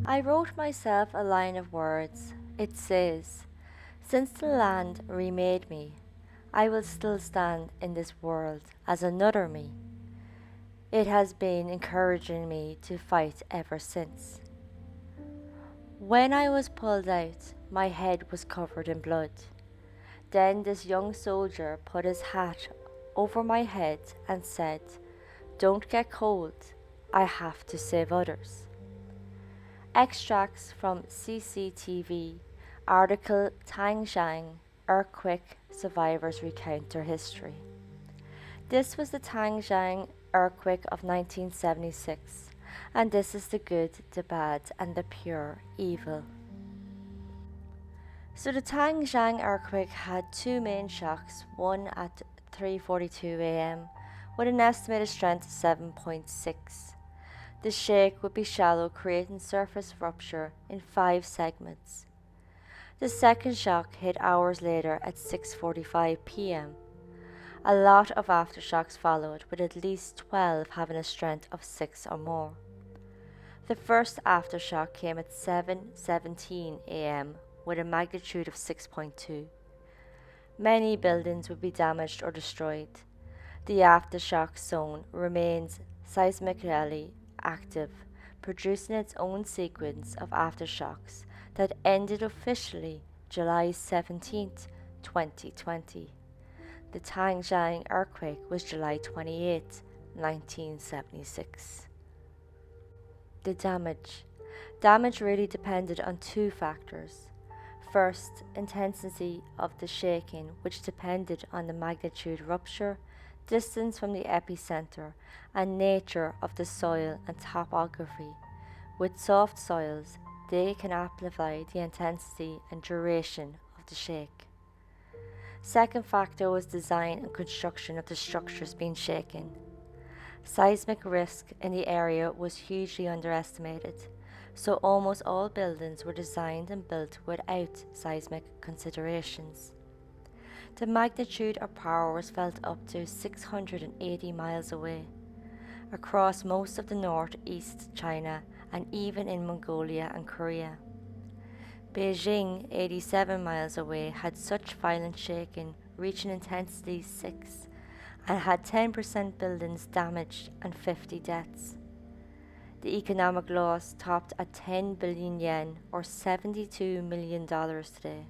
I wrote myself a line of words. It says, "Since the land remade me, I will still stand in this world as another me." It has been encouraging me to fight ever since. When I was pulled out, my head was covered in blood. Then this young soldier put his hat over my head and said, "Don't get cold, I have to save others." Extracts from CCTV article Tangshan Earthquake Survivors Recount Their History. This was the Tangshan Earthquake of 1976, and this is the good, the bad, and the pure evil. So the Tangshan earthquake had two main shocks, one at 3:42 a.m. with an estimated strength of 7.6. The shake would be shallow, creating surface rupture in 5 segments. The second shock hit hours later at 6:45 p.m. A lot of aftershocks followed, with at least 12 having a strength of 6 or more. The first aftershock came at 7:17 a.m. with a magnitude of 6.2. Many buildings would be damaged or destroyed. The aftershock zone remains seismically active, producing its own sequence of aftershocks that ended officially July 17, 2020. The Tangshan earthquake was July 28, 1976. The damage. Damage really depended on two factors. First, intensity of the shaking, which depended on the magnitude rupture, distance from the epicenter, and nature of the soil and topography. With soft soils, they can amplify the intensity and duration of the shake. Second factor was design and construction of the structures being shaken. Seismic risk in the area was hugely underestimated, so almost all buildings were designed and built without seismic considerations. The magnitude of power was felt up to 680 miles away, across most of the northeast China and even in Mongolia and Korea. Beijing, 87 miles away, had such violent shaking reaching intensity 6 and had 10% buildings damaged and 50 deaths. The economic loss topped at 10 billion yen or $72 million today.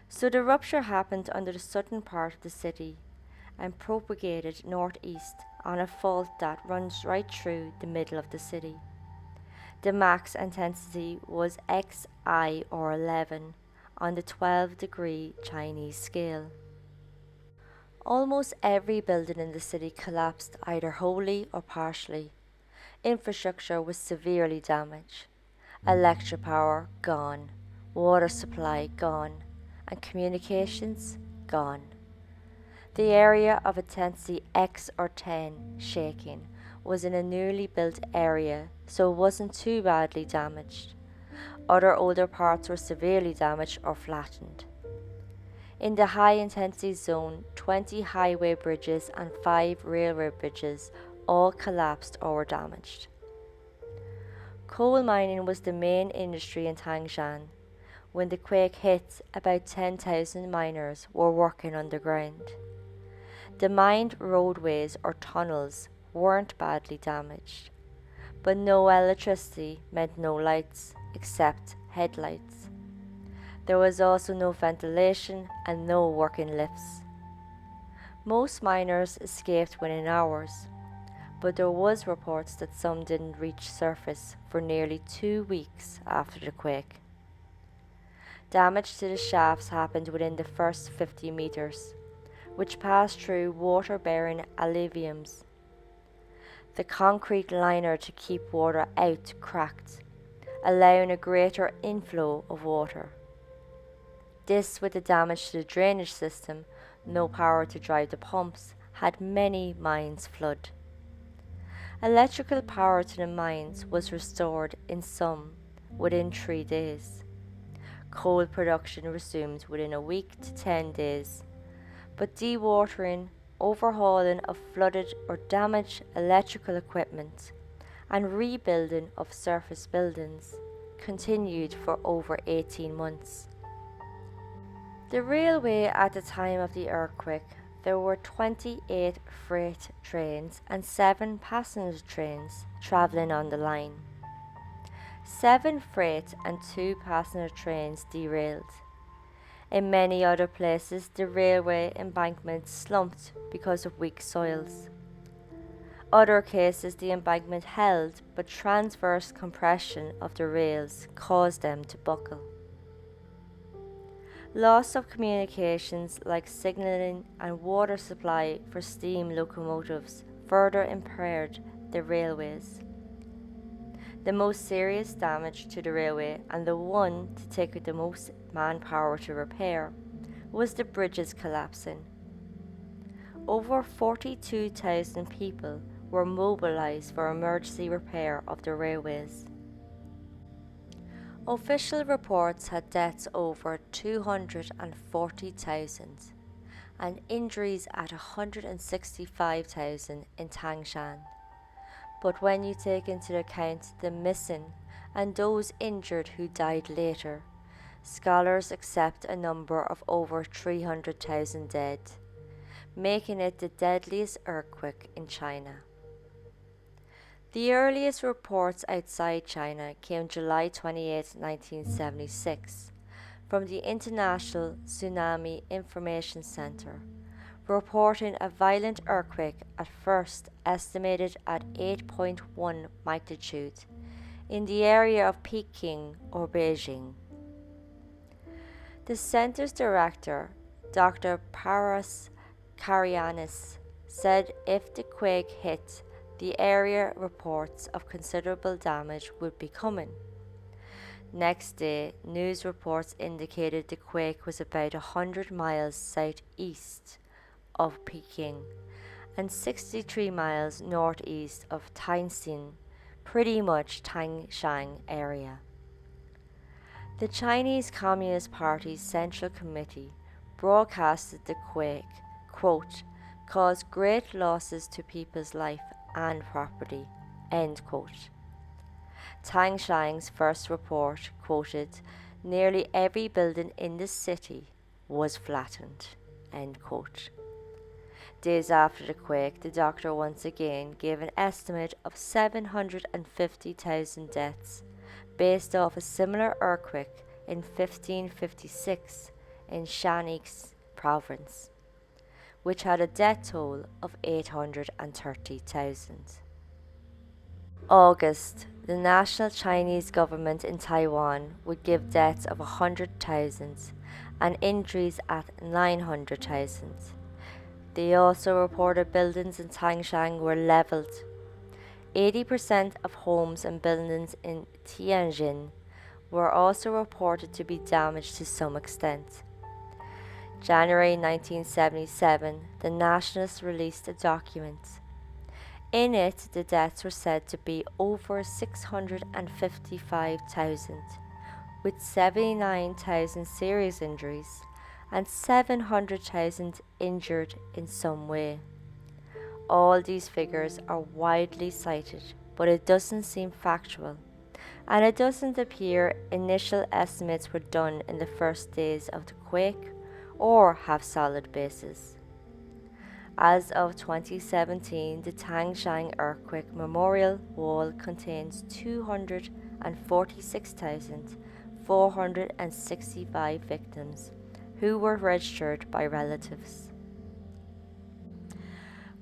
So the rupture happened under the southern part of the city and propagated northeast on a fault that runs right through the middle of the city. The max intensity was XI or 11 on the 12-degree Chinese scale. Almost every building in the city collapsed either wholly or partially. Infrastructure was severely damaged. Electric power gone, water supply gone, and communications gone. The area of intensity X or 10 shaking was in a newly built area, so it wasn't too badly damaged. Other older parts were severely damaged or flattened. In the high intensity zone, 20 highway bridges and 5 railway bridges all collapsed or were damaged. Coal mining was the main industry in Tangshan. When the quake hit, about 10,000 miners were working underground. The mined roadways or tunnels weren't badly damaged, but no electricity meant no lights except headlights. There was also no ventilation and no working lifts. Most miners escaped within hours, but there was reports that some didn't reach surface for nearly 2 weeks after the quake. Damage to the shafts happened within the first 50 meters, which passed through water-bearing alluviums. The concrete liner to keep water out cracked, allowing a greater inflow of water. This, with the damage to the drainage system, no power to drive the pumps, had many mines flood. Electrical power to the mines was restored in some within 3 days. Coal production resumed within a week to 10 days, but dewatering, overhauling of flooded or damaged electrical equipment, and rebuilding of surface buildings continued for over 18 months. The railway at the time of the earthquake, there were 28 freight trains and 7 passenger trains travelling on the line. 7 freight and 2 passenger trains derailed. In many other places, the railway embankment slumped because of weak soils. Other cases, the embankment held, but transverse compression of the rails caused them to buckle. Loss of communications like signalling and water supply for steam locomotives further impaired the railways. The most serious damage to the railway, and the one to take the most manpower to repair, was the bridges collapsing. Over 42,000 people were mobilised for emergency repair of the railways. Official reports had deaths over 240,000 and injuries at 165,000 in Tangshan. But when you take into account the missing and those injured who died later, scholars accept a number of over 300,000 dead, making it the deadliest earthquake in China. The earliest reports outside China came July 28, 1976, from the International Tsunami Information Center, reporting a violent earthquake at first estimated at 8.1 magnitude in the area of Peking or Beijing. The center's director, Dr. Paras Karianis, said if the quake hit, the area reports of considerable damage would be coming. Next day, news reports indicated the quake was about 100 miles southeast of Peking and 63 miles northeast of Tangshan, pretty much Tangshan area. The Chinese Communist Party's Central Committee broadcasted the quake, quote, caused great losses to people's life and property, end quote. Tangshan's first report quoted, nearly every building in the city was flattened, end quote. Days after the quake, the doctor once again gave an estimate of 750,000 deaths based off a similar earthquake in 1556 in Shanxi province, which had a death toll of 830,000. August, the national Chinese government in Taiwan would give deaths of 100,000 and injuries at 900,000. They also reported buildings in Tangshan were leveled. 80% of homes and buildings in Tianjin were also reported to be damaged to some extent. January 1977, the Nationalists released a document. In it, the deaths were said to be over 655,000, with 79,000 serious injuries and 700,000 injured in some way. All these figures are widely cited, but it doesn't seem factual, and it doesn't appear initial estimates were done in the first days of the quake or have solid basis. As of 2017, the Tangshan Earthquake Memorial Wall contains 246,465 victims who were registered by relatives.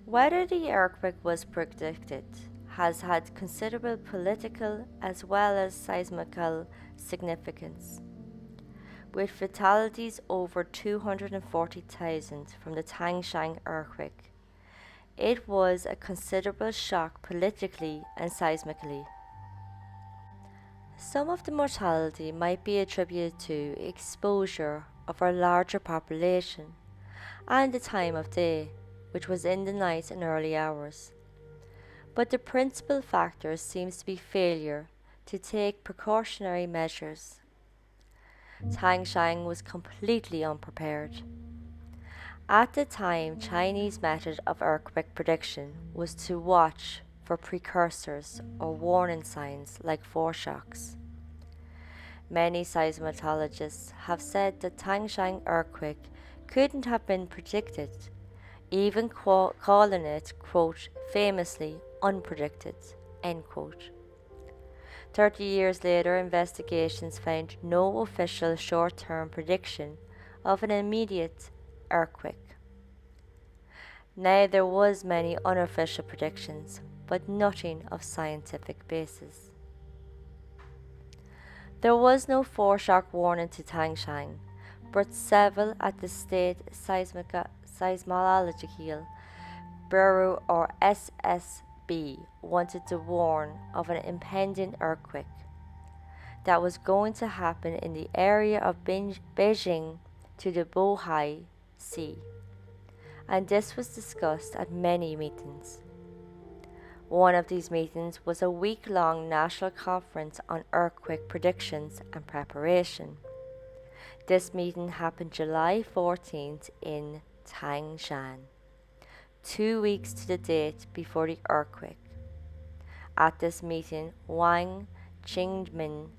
Whether the earthquake was predicted has had considerable political as well as seismical significance, with fatalities over 240,000 from the Tangshan earthquake. It was a considerable shock politically and seismically. Some of the mortality might be attributed to exposure of a larger population and the time of day, which was in the night and early hours. But the principal factor seems to be failure to take precautionary measures. Tangshan was completely unprepared. At the time, Chinese method of earthquake prediction was to watch for precursors or warning signs like foreshocks. Many seismologists have said the Tangshan earthquake couldn't have been predicted, even calling it, quote, famously unpredicted, end quote. 30 years later, investigations found no official short-term prediction of an immediate earthquake. Now there was many unofficial predictions, but nothing of scientific basis. There was no foreshock warning to Tangshan, but several at the State Seismological Bureau or SSB wanted to warn of an impending earthquake that was going to happen in the area of Beijing to the Bohai Sea, and this was discussed at many meetings. One of these meetings was a week-long national conference on earthquake predictions and preparation. This meeting happened July 14th in Tangshan, 2 weeks to the date before the earthquake. At this meeting, Wang Qingmin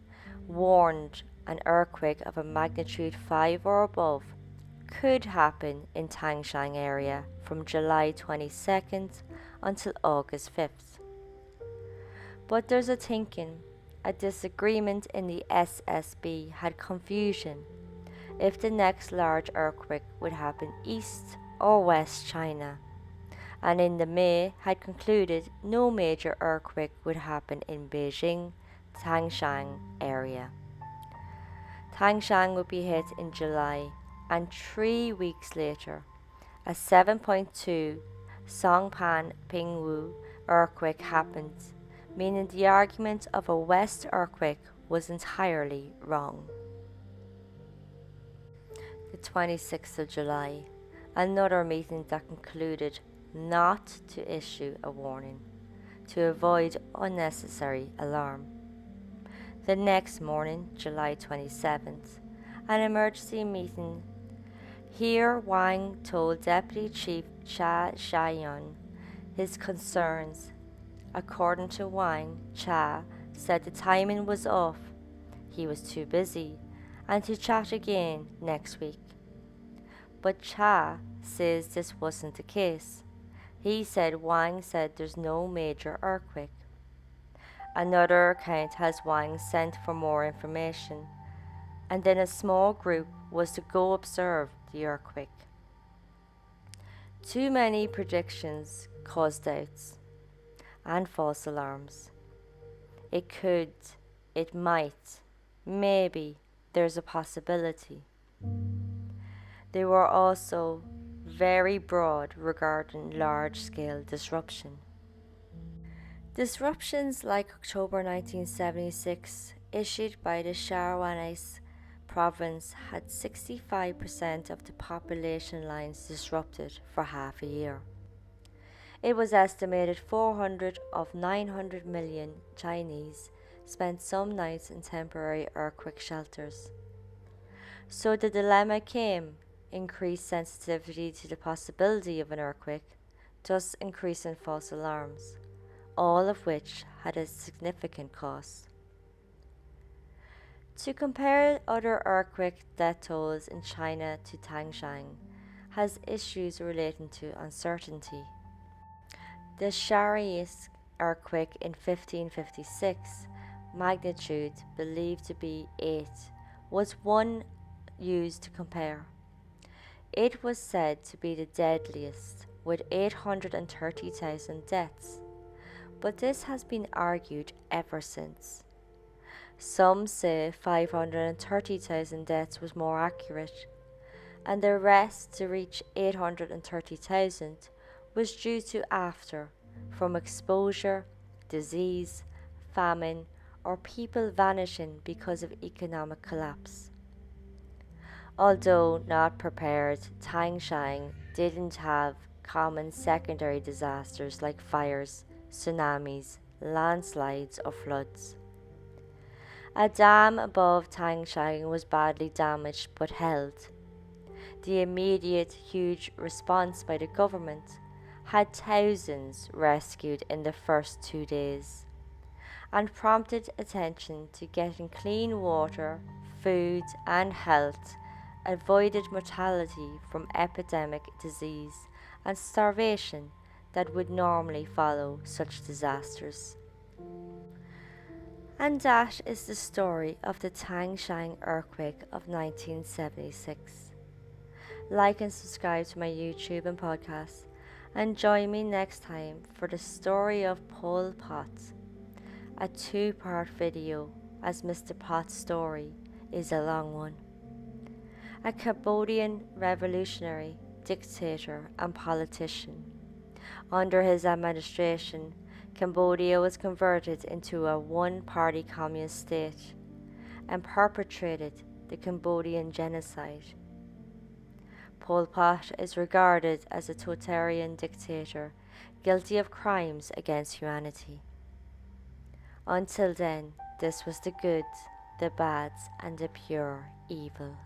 warned an earthquake of a magnitude 5 or above could happen in Tangshan area from July 22nd until August 5th. But there's a disagreement in the SSB had confusion if the next large earthquake would happen east or west China, and in the May had concluded no major earthquake would happen in Beijing, Tangshan area. Tangshan would be hit in July, and 3 weeks later, a 7.2 Songpan Pingwu earthquake happened, meaning the argument of a west earthquake was entirely wrong. The 26th of July, another meeting that concluded not to issue a warning to avoid unnecessary alarm. The next morning, July 27th, an emergency meeting. Here Wang told Deputy Chief Cha Xiaoyun his concerns. According to Wang, Cha said the timing was off, he was too busy, and to chat again next week. But Cha says this wasn't the case. He said Wang said there's no major earthquake. Another account has Wang sent for more information, and then a small group was to go observe the earthquake. Too many predictions caused doubts and false alarms. It could, it might, maybe, there's a possibility. They were also very broad regarding large-scale disruption. Disruptions like October 1976, issued by the Shawanese province, had 65% of the population lines disrupted for half a year. It was estimated 400 of 900 million Chinese spent some nights in temporary earthquake shelters. So the dilemma came: increased sensitivity to the possibility of an earthquake, thus increasing false alarms, all of which had a significant cost. To compare other earthquake death tolls in China to Tangshan has issues relating to uncertainty. The Shawanese earthquake in 1556, magnitude believed to be 8, was one used to compare. It was said to be the deadliest, with 830,000 deaths, but this has been argued ever since. Some say 530,000 deaths was more accurate, and the rest to reach 830,000 was due to after, from exposure, disease, famine, or people vanishing because of economic collapse. Although not prepared, Tangshan didn't have common secondary disasters like fires, tsunamis, landslides, or floods. A dam above Tangshan was badly damaged but held. The immediate huge response by the government had thousands rescued in the first 2 days, and prompted attention to getting clean water, food, and health, avoided mortality from epidemic disease and starvation that would normally follow such disasters. And that is the story of the Tangshan Earthquake of 1976. Like and subscribe to my YouTube and podcast, and join me next time for the story of Pol Pot, a 2-part video, as Mr. Pot's story is a long one. A Cambodian revolutionary, dictator, and politician. Under his administration, Cambodia was converted into a one-party communist state and perpetrated the Cambodian genocide. Pol Pot is regarded as a totalitarian dictator guilty of crimes against humanity. Until then, this was the good, the bad, and the pure evil.